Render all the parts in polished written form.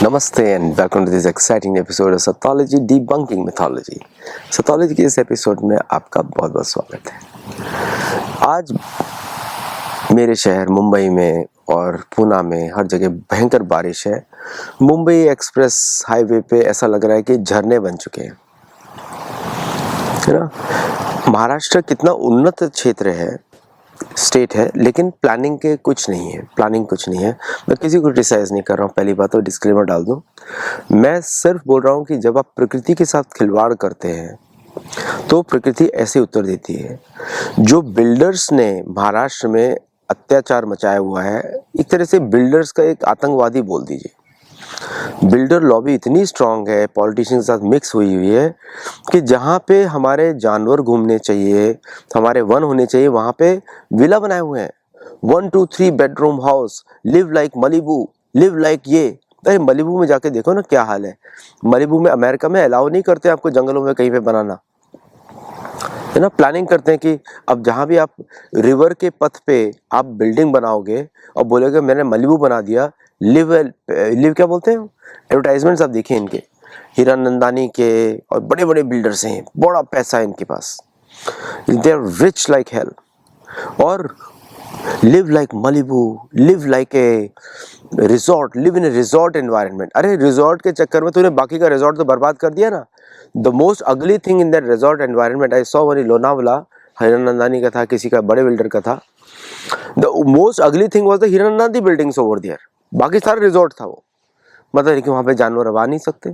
Namaste and welcome to this exciting episode of Sathology Debunking Mythology. Sathology के इस episode में आपका बहुत बहुत स्वागत है। आज मेरे शहर मुंबई में और पूना में हर जगह भयंकर बारिश है। मुंबई एक्सप्रेस हाईवे पे ऐसा लग रहा है कि झरने बन चुके हैं, है ना। महाराष्ट्र कितना उन्नत क्षेत्र है, स्टेट है, लेकिन प्लानिंग के कुछ नहीं है, प्लानिंग कुछ नहीं है। मैं किसी को क्रिटिसाइज नहीं कर रहा हूँ, पहली बात तो डिस्क्लेमर डाल दूँ। मैं सिर्फ बोल रहा हूँ कि जब आप प्रकृति के साथ खिलवाड़ करते हैं तो प्रकृति ऐसे उत्तर देती है। जो बिल्डर्स ने महाराष्ट्र में अत्याचार मचाया हुआ है, एक तरह से बिल्डर्स का एक आतंकवादी बोल दीजिए। बिल्डर लॉबी इतनी स्ट्रांग है, पॉलिटिशियन के साथ मिक्स हुई हुई है कि जहाँ पे हमारे जानवर घूमने चाहिए, हमारे वन होने चाहिए, वहाँ पे विला बनाए हुए हैं। 1 2 3 bedroom house, live like Malibu, live like ये। अरे मलिबू में जाके देखो ना क्या हाल है। मलिबू में अमेरिका में अलाउ नहीं करते आपको जंगलों में कहीं पे बनाना, है ना। प्लानिंग करते हैं कि अब जहाँ भी आप रिवर के पथ पे आप बिल्डिंग बनाओगे और बोलोगे मैंने मलिबू बना दिया, लिव क्या बोलते हैं, एडवर्टाइजमेंट्स आप देखिए इनके, हीरानंदानी के और बड़े बड़े बिल्डर्स हैं, बड़ा पैसा है इनके पास, they are rich like hell. और live like Malibu, live like a resort, live in a resort environment. अरे रिजॉर्ट के चक्कर में तूने बाकी का रिजॉर्ट तो बर्बाद कर दिया ना। The most ugly thing in that resort environment I saw one in Lonavala, Hiranandani का था, किसी का बड़े बिल्डर का था। The most ugly thing was the Hiranandani buildings over there. बाकी सारा रिजॉर्ट था वो, मतलब कि वहाँ पे जानवर अब आ नहीं सकते,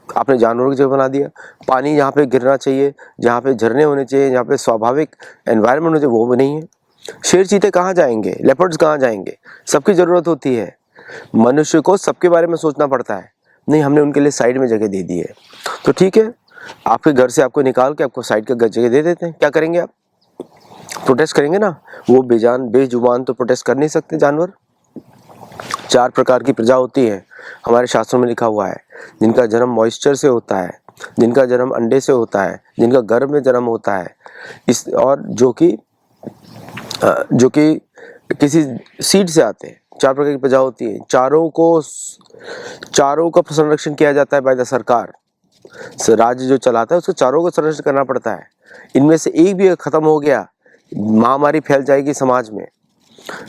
आपने जानवरों की जगह बना दिया। पानी जहाँ पे गिरना चाहिए, जहाँ पे झरने होने चाहिए, जहाँ पे स्वाभाविक एनवायरनमेंट होना चाहिए, वो भी नहीं है। शेर चीते कहाँ जाएंगे, लेपर्ड्स कहाँ जाएंगे, सबकी ज़रूरत होती है। मनुष्य को सबके बारे में सोचना पड़ता है, नहीं हमने उनके लिए साइड में जगह दे दी है तो ठीक है, आपके घर से आपको निकाल के आपको साइड का जगह दे देते हैं। क्या करेंगे आप? प्रोटेस्ट करेंगे ना। वो बेजुबान तो प्रोटेस्ट कर नहीं सकते जानवर। 4 प्रकार की प्रजा होती है, हमारे शास्त्रों में लिखा हुआ है। जिनका जन्म मॉइस्चर से होता है, जिनका जन्म अंडे से होता है, जिनका गर्भ में जन्म होता है, इस और जो कि किसी सीड से आते हैं। 4 प्रकार की प्रजा होती है। चारों का संरक्षण किया जाता है बाय द सरकार। राज्य जो चलाता है उसको चारों को संरक्षण करना पड़ता है। इनमें से एक भी खत्म हो गया, महामारी फैल जाएगी समाज में।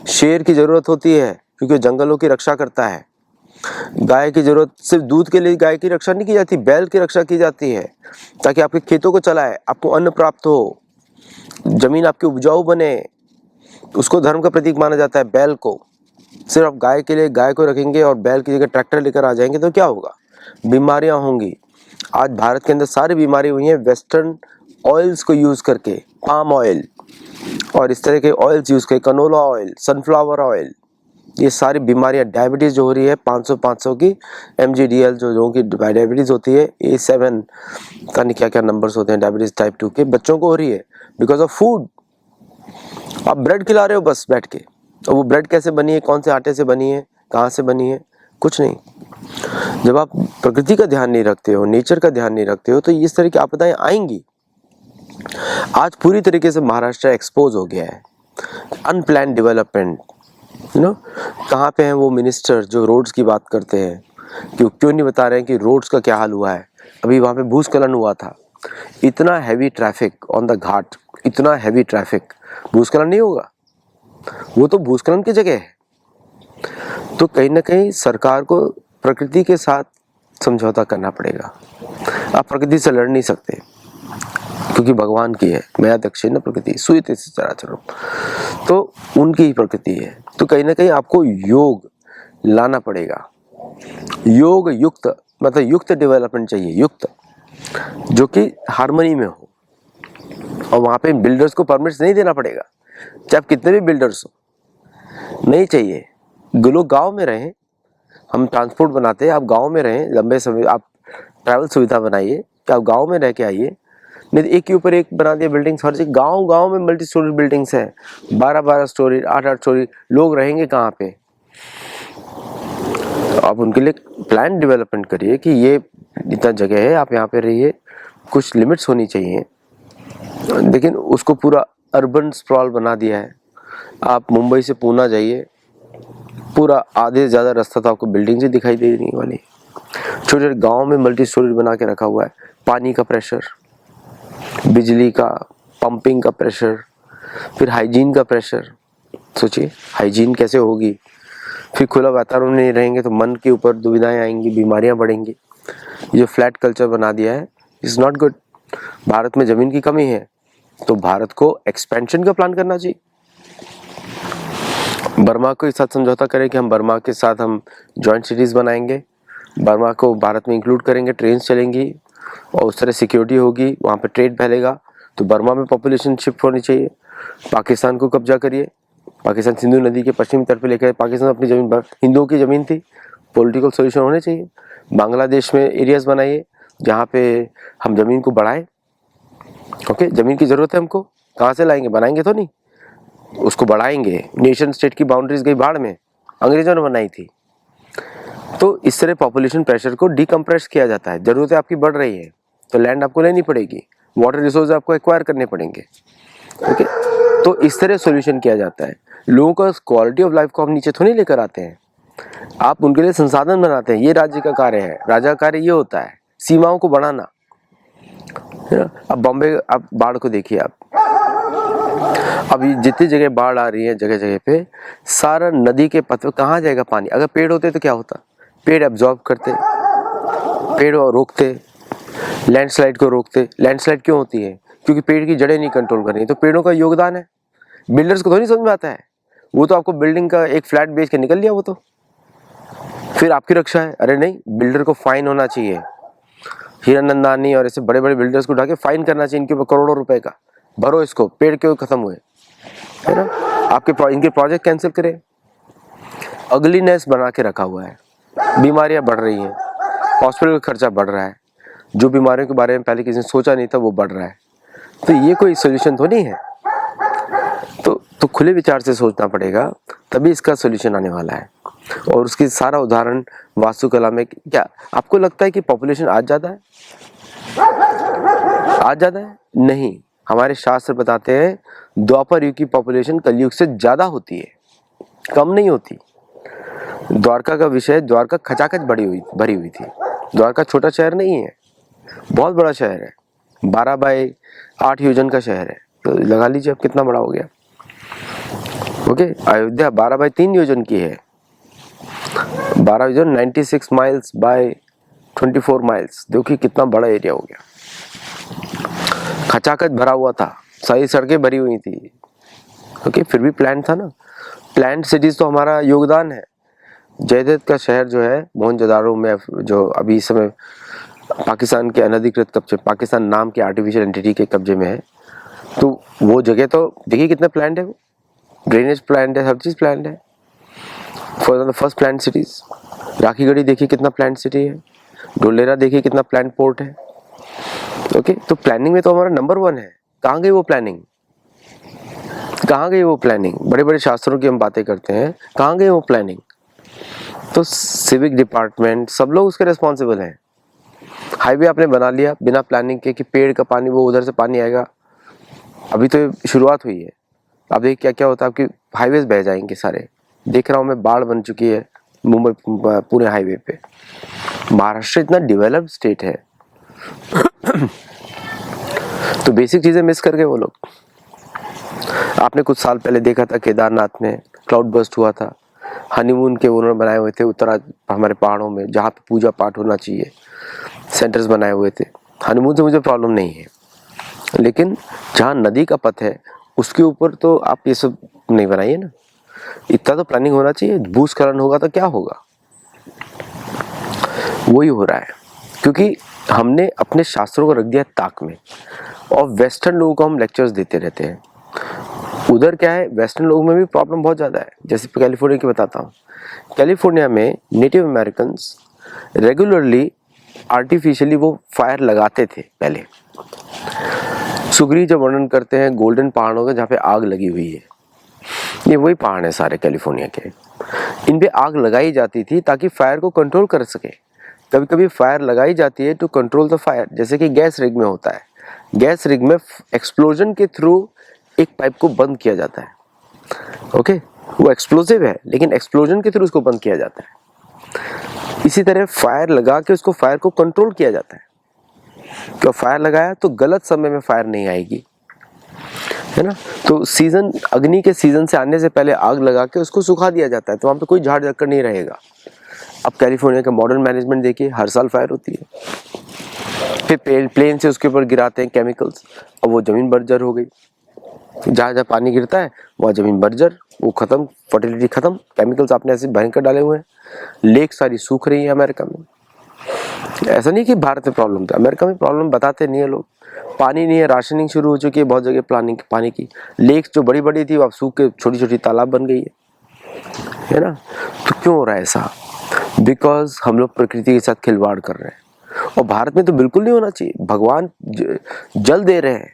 शेर की जरूरत होती है क्योंकि जंगलों की रक्षा करता है। गाय की जरूरत सिर्फ दूध के लिए गाय की रक्षा नहीं की जाती, बैल की रक्षा की जाती है ताकि आपके खेतों को चलाए, आपको अन्न प्राप्त हो, जमीन आपकी उपजाऊ बने। उसको धर्म का प्रतीक माना जाता है बैल को। सिर्फ आप गाय के लिए गाय को रखेंगे और बैल की जगह ट्रैक्टर लेकर आ जाएंगे तो क्या होगा? बीमारियां होंगी। आज भारत के अंदर सारी बीमारी हुई है वेस्टर्न ऑयल्स को यूज करके, पाम ऑयल और इस तरह के ऑयल्स यूज करके, कनोला ऑयल, सनफ्लावर ऑयल। ये सारी बीमारियां, डायबिटीज जो हो रही है 500 की MGDL जो की डायबिटीज होती है, A7 पता नहीं क्या क्या नंबर्स होते हैं, डायबिटीज टाइप 2 के बच्चों को हो रही है बिकॉज ऑफ फूड। आप ब्रेड खिला रहे हो बस बैठ के, और वो ब्रेड कैसे बनी है, कौन से आटे से बनी है, कहाँ से बनी है, कुछ नहीं। जब आप प्रकृति का ध्यान नहीं रखते हो, नेचर का ध्यान नहीं रखते हो, तो इस तरह की आपदाएं आएंगी। आज पूरी तरीके से महाराष्ट्र एक्सपोज हो गया है। Unplanned development, you know. कहाँ पे हैं वो मिनिस्टर जो रोड्स की बात करते हैं? क्यों नहीं बता रहे हैं कि रोड्स का क्या हाल हुआ है? अभी वहाँ पे भूस्खलन हुआ था, इतना हैवी ट्रैफिक ऑन द घाट, इतना हैवी ट्रैफिक, भूस्खलन नहीं होगा? वो तो भूस्खलन की जगह है। तो कहीं ना कहीं सरकार को प्रकृति के साथ समझौता करना पड़ेगा। आप प्रकृति से लड़ नहीं सकते क्योंकि भगवान की है, मैं दक्षिण प्रकृति सुयते चराचरम, तो उनकी ही प्रकृति है। तो कहीं ना कहीं आपको योग लाना पड़ेगा। योग युक्त, मतलब युक्त डेवलपमेंट चाहिए, युक्त, जो कि हार्मनी में हो। और वहाँ पे बिल्डर्स को परमिट्स नहीं देना पड़ेगा, चाहे आप कितने भी बिल्डर्स हो, नहीं चाहिए। लोग गांव में रहें, हम ट्रांसपोर्ट बनाते हैं, आप गांव में रहें, लंबे समय आप ट्रैवल सुविधा बनाइए कि आप गांव में रह के आइए। नहीं तो एक के ऊपर एक बना दिया बिल्डिंग्स, हर जगह गांव में मल्टी स्टोरी बिल्डिंग्स हैं, 12 स्टोरी, 8 स्टोरी, लोग रहेंगे कहाँ पे? तो आप उनके लिए प्लान डेवलपमेंट करिए कि ये इतना जगह है, आप यहाँ पे रहिए, कुछ लिमिट्स होनी चाहिए। लेकिन उसको पूरा अर्बन स्प्रॉल बना दिया है। आप मुंबई से पूना जाइए, पूरा आधे से ज़्यादा रास्ता तो आपको बिल्डिंग्स ही दिखाई देने वाली। छोटे छोटे गाँव में मल्टी स्टोरेज बना के रखा हुआ है। पानी का प्रेशर, बिजली का, पंपिंग का प्रेशर, फिर हाइजीन का प्रेशर। सोचिए हाइजीन कैसे होगी, फिर खुला वातावरण नहीं रहेंगे तो मन के ऊपर दुविधाएं आएंगी, बीमारियां बढ़ेंगी। ये जो फ्लैट कल्चर बना दिया है इज नॉट गुड। भारत में जमीन की कमी है तो भारत को एक्सपेंशन का प्लान करना चाहिए। बर्मा के साथ समझौता करें कि हम बर्मा के साथ हम जॉइंट सिटीज बनाएंगे, बर्मा को भारत में इंक्लूड करेंगे, ट्रेन चलेंगी और उस तरह सिक्योरिटी होगी, वहाँ पे ट्रेड फैलेगा। तो बर्मा में पॉपुलेशन शिफ्ट होनी चाहिए। पाकिस्तान को कब्जा करिए, पाकिस्तान सिंधु नदी के पश्चिमी तरफ लेकर, पाकिस्तान अपनी जमीन हिंदुओं की जमीन थी, पॉलिटिकल सॉल्यूशन होने चाहिए। बांग्लादेश में एरियाज बनाइए जहाँ पे हम जमीन को बढ़ाएं। ओके, जमीन की जरूरत है हमको, कहाँ से लाएंगे, बनाएंगे तो नहीं, उसको बढ़ाएंगे। नेशन स्टेट की बाउंड्रीज गई भाड़ में, अंग्रेजों ने बनाई थी। तो इस तरह पॉपुलेशन प्रेशर को डिकम्प्रेस किया जाता है। जरूरतें आपकी बढ़ रही है तो लैंड आपको लेनी पड़ेगी, वाटर रिसोर्स आपको एक्वायर करने पड़ेंगे। ओके, तो इस तरह सॉल्यूशन किया जाता है। लोगों का क्वालिटी ऑफ लाइफ को हम नीचे थोड़ी लेकर आते हैं, आप उनके लिए संसाधन बनाते हैं। ये राज्य का कार्य है, राजा का कार्य ये होता है सीमाओं को बढ़ाना, है ना। अब बॉम्बे, आप बाढ़ को देखिए, आप अभी जितनी जगह बाढ़ आ रही है जगह जगह पे, सारा नदी के पथ पे कहाँ जाएगा पानी। अगर पेड़ होते तो क्या होता, पेड़ एब्जॉर्ब करते, पेड़ रोकते, लैंडस्लाइड को रोकते। लैंडस्लाइड क्यों होती है, क्योंकि पेड़ की जड़ें नहीं कंट्रोल कर रही। तो पेड़ों का योगदान है। बिल्डर्स को तो नहीं समझ में आता है, वो तो आपको बिल्डिंग का एक फ्लैट बेच के निकल लिया, वो तो फिर आपकी रक्षा है। अरे नहीं, बिल्डर को फाइन होना चाहिए। हीरानंदानी और ऐसे बड़े बड़े बिल्डर्स को उठा के फाइन करना चाहिए, इनके ऊपर करोड़ों रुपए का, भरो इसको, पेड़ क्यों खत्म हुए, है ना। आपके इनके प्रोजेक्ट कैंसिल करें। अगलीनेस बना के रखा हुआ है, बीमारियां बढ़ रही हैं, हॉस्पिटल का खर्चा बढ़ रहा है, जो बीमारियों के बारे में पहले किसी ने सोचा नहीं था वो बढ़ रहा है। तो ये कोई सोल्यूशन तो नहीं है। तो खुले विचार से सोचना पड़ेगा, तभी इसका सोल्यूशन आने वाला है। और उसकी सारा उदाहरण वास्तुकला में। क्या आपको लगता है कि पॉपुलेशन आज ज्यादा है? आज ज्यादा है? नहीं, हमारे शास्त्र बताते हैं द्वापर युग की पॉपुलेशन कलयुग से ज्यादा होती है, कम नहीं होती। द्वारका का विषय, द्वारका खचाखच भरी हुई थी। द्वारका छोटा शहर नहीं है, बहुत बड़ा शहर है, 12/8 योजन का शहर है। तो लगा लीजिए अब कितना बड़ा हो गया। ओके, अयोध्या 12/3 योजन की है, 12 योजन 96 माइल्स बाय 24 माइल्स। देखिए कितना बड़ा एरिया हो गया, खचाखच भरा हुआ था, सारी सड़कें भरी हुई थी। ओके, फिर भी प्लान था ना। प्लान्ड सिटीज तो हमारा योगदान है। जयदेव का शहर जो है मोहनजोदारो में, जो अभी इस समय पाकिस्तान के अनधिकृत कब्जे, पाकिस्तान नाम के आर्टिफिशियल एंटिटी के कब्जे में है, तो वो जगह तो देखिए कितना प्लान्ड है, वो ड्रेनेज प्लान्ड है, हर चीज प्लान्ड है। For the first planned cities, Rakhigarhi देखिए कितना प्लान्ड सिटी है, ढोलेरा देखिए कितना प्लान्ड पोर्ट है। ओके, तो प्लानिंग में तो हमारा नंबर 1 है। कहाँ गई वो प्लानिंग, कहाँ गई वो प्लानिंग? बड़े बड़े शास्त्रों की हम बातें करते हैं, कहाँ गई वो प्लानिंग? तो सिविक डिपार्टमेंट, सब लोग उसके रिस्पॉन्सिबल हैं। हाईवे आपने बना लिया बिना प्लानिंग के कि पेड़ का पानी, वो उधर से पानी आएगा। अभी तो शुरुआत हुई है, अब देखिए क्या क्या होता है, आपकी हाईवेज बह जाएंगे सारे। देख रहा हूँ मैं, बाढ़ बन चुकी है मुंबई पुणे हाईवे पे। महाराष्ट्र इतना डेवलप्ड स्टेट है तो बेसिक चीजें मिस कर गए वो लोग। आपने कुछ साल पहले देखा था केदारनाथ में क्लाउड बर्स्ट हुआ था, हनीमून के उन्होंने बनाए हुए थे उत्तराखंड, हमारे पहाड़ों में जहाँ पे पूजा पाठ होना चाहिए, सेंटर्स बनाए हुए थे। हनीमून से मुझे प्रॉब्लम नहीं है, लेकिन जहाँ नदी का पथ है उसके ऊपर तो आप ये सब नहीं बनाइए ना। इतना तो प्लानिंग होना चाहिए। भूस्खलन होगा तो क्या होगा, वही हो रहा है, क्योंकि हमने अपने शास्त्रों को रख दिया ताक में और वेस्टर्न लोगों को हम लेक्चर्स देते रहते हैं। उधर क्या है, वेस्टर्न लोगों में भी प्रॉब्लम बहुत ज़्यादा है। जैसे कैलिफोर्निया की बताता हूँ, कैलिफोर्निया में नेटिव अमेरिकन्स रेगुलरली आर्टिफिशियली वो फायर लगाते थे पहले। सुग्री जब वर्णन करते हैं गोल्डन पहाड़ों का जहाँ पे आग लगी हुई है, ये वही पहाड़ है सारे कैलिफोर्निया के। इन पे आग लगाई जाती थी ताकि फायर को कंट्रोल कर सके। कभी कभी फायर लगाई जाती है टू कंट्रोल द फायर, जैसे कि गैस रिग में होता है। गैस रिग में एक्सप्लोजन के थ्रू एक पाइप को बंद किया जाता है। ओके, वो एक्सप्लोसिव है लेकिन एक्सप्लोजन के थ्रू उसको बंद किया जाता है। इसी तरह फायर लगा के उसको फायर को कंट्रोल किया जाता है। क्यों फायर लगाया तो गलत समय में फायर नहीं आएगी, है ना। तो सीजन, अग्नि के सीजन से आने से पहले आग लगा के उसको सुखा दिया जाता है, तो वहाँ पे कोई झाड़ झक्कड़ नहीं रहेगा। अब कैलिफोर्निया का मॉडर्न मैनेजमेंट देखिए, हर साल फायर होती है। फिर प्लेन से उसके ऊपर गिराते हैं केमिकल्स और वो जमीन बर्जर हो गई। जहाँ जहाँ पानी गिरता है वहाँ जमीन बर्जर, वो खत्म, फर्टिलिटी खत्म, केमिकल्स आपने ऐसे भयंकर डाले हुए हैं। लेक सारी सूख रही है अमेरिका में। ऐसा नहीं कि भारत में प्रॉब्लम था, अमेरिका में प्रॉब्लम बताते नहीं है लोग। पानी नहीं है, राशनिंग शुरू हो चुकी है बहुत जगह पानी की। लेक्स जो बड़ी बड़ी थी वो अब सूख के छोटी छोटी तालाब बन गई है ना। तो क्यों हो रहा है ऐसा? बिकॉज हम लोग प्रकृति के साथ खिलवाड़ कर रहे हैं, और भारत में तो बिल्कुल नहीं होना चाहिए। भगवान जल दे रहे हैं,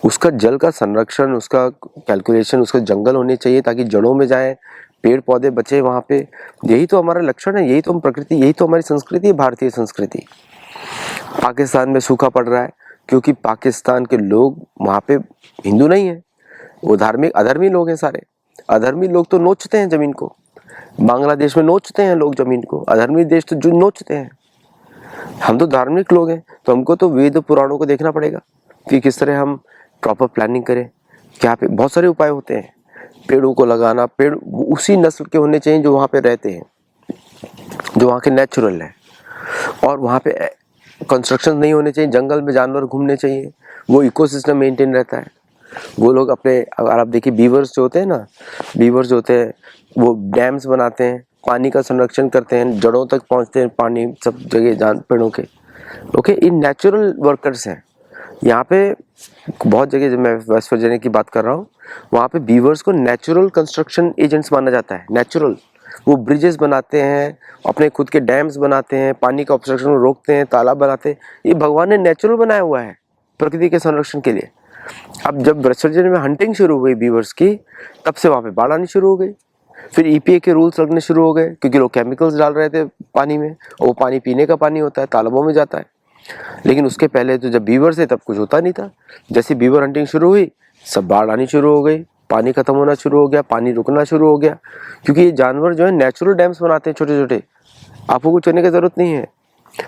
उसका जल का संरक्षण, उसका कैलकुलेशन, उसका जंगल होने चाहिए ताकि जड़ों में जाए, पेड़ पौधे बचे वहाँ पे। यही तो हमारा लक्षण है, यही तो हम प्रकृति, यही तो हमारी संस्कृति है, भारतीय संस्कृति। पाकिस्तान में सूखा पड़ रहा है क्योंकि पाकिस्तान के लोग वहाँ पे हिंदू नहीं है, वो धार्मिक अधर्मी लोग हैं सारे। अधर्मी लोग तो नोचते हैं जमीन को। बांग्लादेश में नोचते हैं लोग जमीन को, अधर्मी देश तो जो नोचते हैं। हम तो धार्मिक लोग हैं, तो हमको तो वेद पुराणों को देखना पड़ेगा कि किस तरह हम प्रॉपर प्लानिंग करें। क्या पे बहुत सारे उपाय होते हैं, पेड़ों को लगाना, पेड़ उसी नस्ल के होने चाहिए जो वहाँ पे रहते हैं, जो वहाँ के नेचुरल है। और वहाँ पे कंस्ट्रक्शन नहीं होने चाहिए, जंगल में जानवर घूमने चाहिए, वो इकोसिस्टम मेंटेन रहता है। वो लोग अपने, अगर आप देखिए बीवर्स जो होते हैं ना, बीवर्स जो होते हैं वो डैम्स बनाते हैं, पानी का संरक्षण करते हैं, जड़ों तक पहुँचते हैं पानी सब जगह पेड़ों के। ओके, इन नेचुरल वर्कर्स हैं। यहाँ पे बहुत जगह, जब मैं वेस्ट वर्जीनिया की बात कर रहा हूँ, वहाँ पे बीवर्स को नेचुरल कंस्ट्रक्शन एजेंट्स माना जाता है। नेचुरल, वो ब्रिजेस बनाते हैं, अपने खुद के डैम्स बनाते हैं, पानी का ऑब्स्ट्रक्शन रोकते हैं, तालाब बनाते हैं। ये भगवान ने नेचुरल बनाया हुआ है प्रकृति के संरक्षण के लिए। अब जब वेस्ट वर्जीनिया में हंटिंग शुरू हो गई बीवर्स की, तब से वहाँ पे बाढ़ आनी शुरू हो गई। फिर EPA के रूल्स लगने शुरू हो गए क्योंकि लोग केमिकल्स डाल रहे थे पानी में, और वो पानी पीने का पानी होता है, तालाबों में जाता है। लेकिन उसके पहले तो जब बीवर से, तब कुछ होता नहीं था। जैसे बीवर हंटिंग शुरू हुई, सब बाढ़ आनी शुरू हो गई, पानी खत्म होना शुरू हो गया, पानी रुकना शुरू हो गया। क्योंकि ये जानवर जो है नेचुरल डैम्स बनाते हैं छोटे छोटे, आपको कुछ करने की जरूरत नहीं है,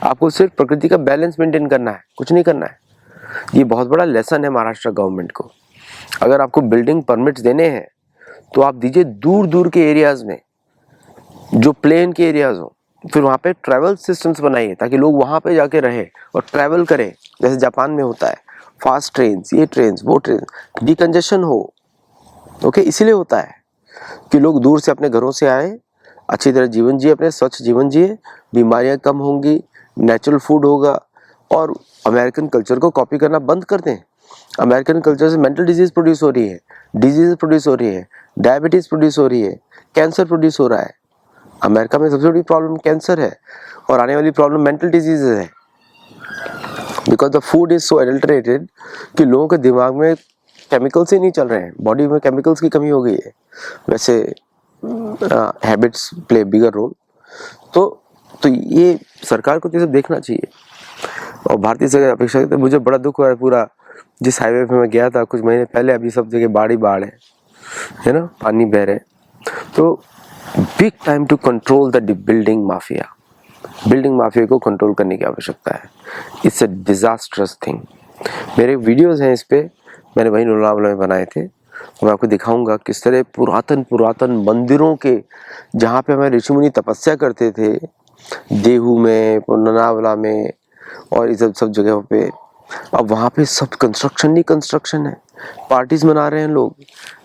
आपको सिर्फ प्रकृति का बैलेंस मेंटेन करना है, कुछ नहीं करना है। ये बहुत बड़ा लेसन है महाराष्ट्र गवर्नमेंट को। अगर आपको बिल्डिंग परमिट्स देने हैं तो आप दीजिए दूर दूर के एरियाज में, जो प्लेन के एरियाज हो। फिर वहाँ पे ट्रैवल सिस्टम्स बनाइए ताकि लोग वहाँ पे जाके रहे और ट्रैवल करें, जैसे जापान में होता है, फास्ट ट्रेन्स, ये ट्रेन्स, वो ट्रेन, डिकंजेशन हो। ओके, इसीलिए होता है कि लोग दूर से अपने घरों से आए, अच्छी तरह जीवन जिए, अपने स्वच्छ जीवन जिए, बीमारियां कम होंगी, नेचुरल फूड होगा। और अमेरिकन कल्चर को कॉपी करना बंद कर दें। अमेरिकन कल्चर से मेंटल डिजीज प्रोड्यूस हो रही है, डिजीज प्रोड्यूस हो रही है, डायबिटीज प्रोड्यूस हो रही है, कैंसर प्रोड्यूस हो रहा है। अमेरिका में सबसे बड़ी प्रॉब्लम कैंसर है, और आने वाली प्रॉब्लम मेंटल डिजीजेज है। Because the food is so adulterated कि लोगों के दिमाग में केमिकल्स ही नहीं चल रहे हैं, बॉडी में केमिकल्स की कमी हो गई है। वैसे हैबिट्स प्ले बिगर रोल। तो ये सरकार को तो सब देखना चाहिए, और भारतीय सरकार अपेक्षा करते। मुझे बड़ा दुख हो रहा है, पूरा जिस हाईवे पे मैं गया था कुछ महीने पहले, अभी सब जगह बाढ़ ही बाढ़ है ना, पानी बह रहे। तो big time to control the building mafia. Building mafia को कंट्रोल करने की आवश्यकता है। It's a disastrous thing. मेरे वीडियोस हैं इस पे, मैंने वही लोनावला में बनाए थे, और मैं आपको दिखाऊंगा किस तरह पुरातन मंदिरों के, जहाँ पे हमारे ऋषि मुनि तपस्या करते थे, देहू में, लोनावला में और इस सब जगहों पे, अब वहाँ पे सब कंस्ट्रक्शन ही कंस्ट्रक्शन है। पार्टीज मना रहे हैं लोग।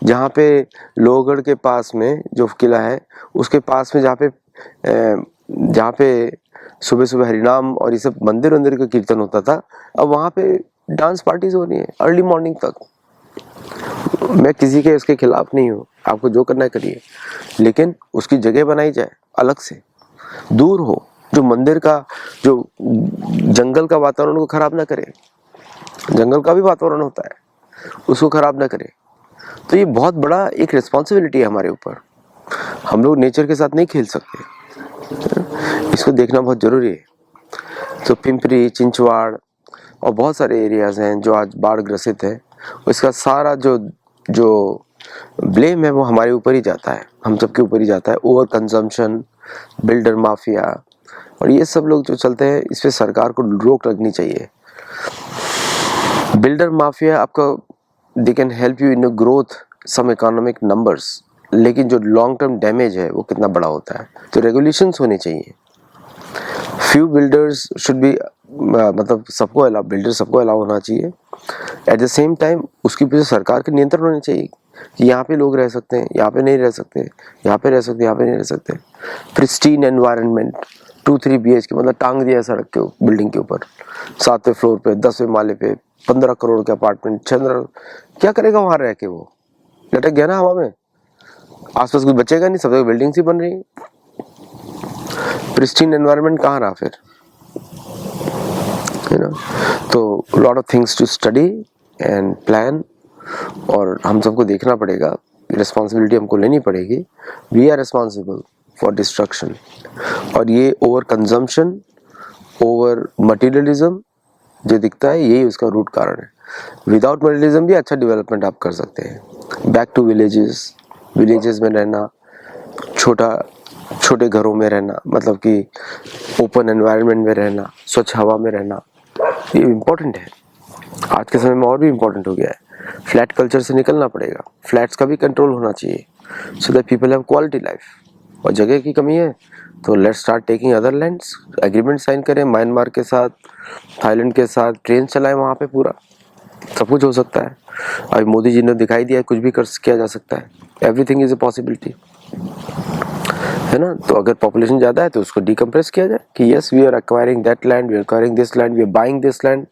जहाँ पे लोहगढ़ के पास में जो किला है, उसके पास में जहाँ पे सुबह सुबह हरिनाम और ये सब मंदिर का कीर्तन होता था, अब वहाँ पे डांस पार्टीज हो रही है अर्ली मॉर्निंग तक। मैं किसी के इसके खिलाफ नहीं हूँ, आपको जो करना है करिए, लेकिन उसकी जगह बनाई जाए अलग से, दूर हो, जो मंदिर का, जो जंगल का वातावरण को खराब ना करे। जंगल का भी वातावरण होता है, उसको खराब ना करे। तो ये बहुत बड़ा एक रिस्पॉन्सिबिलिटी है हमारे ऊपर। हम लोग नेचर के साथ नहीं खेल सकते, इसको देखना बहुत जरूरी है। तो पिंपरी, चिंचवाड़ और बहुत सारे एरियाज हैं जो आज बाढ़ ग्रसित है, इसका सारा जो ब्लेम है वो हमारे ऊपर ही जाता है, हम सबके ऊपर ही जाता है। ओवर कंजम्पशन, बिल्डर माफिया, और ये सब लोग जो चलते हैं इस पे सरकार को रोक लगनी चाहिए। बिल्डर माफिया आपका they can help you in growth some economic numbers, लेकिन जो लॉन्ग टर्म डैमेज है वो कितना बड़ा होता है। तो रेगुलेशंस होने चाहिए। फ्यू बिल्डर्स शुड बी, मतलब सबको अलाउ, बिल्डर सबको अलाउ होना चाहिए। एट द सेम टाइम उसके पीछे सरकार के नियंत्रण होने चाहिए कि यहाँ पे लोग रह सकते हैं, यहाँ पे नहीं रह सकते, यहाँ पे रह सकते, यहाँ पे नहीं रह सकते। प्रिस्टीन एनवायरनमेंट, 2-3 BHK, मतलब टांग दिया सड़क के बिल्डिंग के ऊपर, 7वें फ्लोर पे, 10वें माले पे 15 करोड़ के अपार्टमेंट, क्या करेगा वहां रह के? वो लटक गया ना हवा में, आसपास कुछ बचेगा नहीं, सब जगह बिल्डिंग्स ही बन रही है। प्रिस्टीन एनवायरनमेंट कहाँ रहा फिर, यू नो? तो lot of things to study and plan, और हम सबको देखना पड़ेगा, रिस्पॉन्सिबिलिटी हमको लेनी पड़ेगी। We are responsible for destruction, और ये ओवर कंजम्पशन, ओवर मटीरियलिज्म जो दिखता है, यही उसका रूट कारण है। विदाउट मटीरियलिज्म भी अच्छा डेवलपमेंट आप कर सकते हैं। बैक टू विलेजेस, विलेजेस में रहना, छोटे घरों में रहना, मतलब कि ओपन एनवायरनमेंट में रहना, स्वच्छ हवा में रहना, ये इम्पोर्टेंट है। आज के समय में और भी इम्पोर्टेंट हो गया है। फ्लैट कल्चर से निकलना पड़ेगा, फ्लैट्स का भी कंट्रोल होना चाहिए, so that people have quality life. और जगह की कमी है तो let's start taking other lands, agreement sign करें म्यांमार के साथ, थाईलैंड के साथ, ट्रेन चलाएं वहाँ पे, पूरा सब कुछ हो सकता है। अभी मोदी जी ने दिखाई दिया है कुछ भी किया जा सकता है, एवरीथिंग इज ए पॉसिबिलिटी, है ना? तो अगर पॉपुलेशन ज़्यादा है तो उसको डिकम्प्रेस किया जाए कि yes we are acquiring that land, we are acquiring this land, we are buying this land,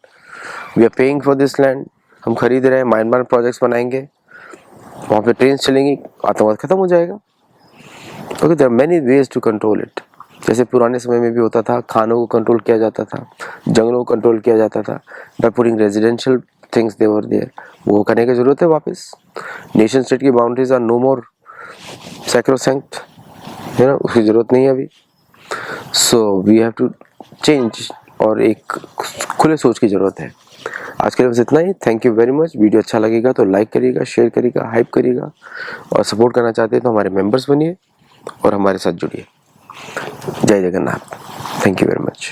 we are paying for this land, हम खरीद रहे हैं, म्यांमार प्रोजेक्ट्स बनाएंगे, वहाँ पे ट्रेन चलेंगी, आतंकवाद खत्म हो जाएगा। Okay, there are many ways to control it. जैसे पुराने समय में भी होता था, खानों को कंट्रोल किया जाता था, जंगलों को कंट्रोल किया जाता था, by putting residential things there there. वो करने की जरूरत है वापस। नेशन स्टेट की boundaries are no more sacrosanct, है ना? उसकी जरूरत नहीं है अभी। So we have to change, और एक खुले सोच की जरूरत है। आज के लिए बस इतना ही। Thank you very much. Video अच्छा लगेगा तो लाइक करिएगा, शेयर करिएगा, हाइप करिएगा, और सपोर्ट करना चाहते हैं तो हमारे मेंबर्स बनिए और हमारे साथ जुड़िए। जय Jagannath. Thank you very much.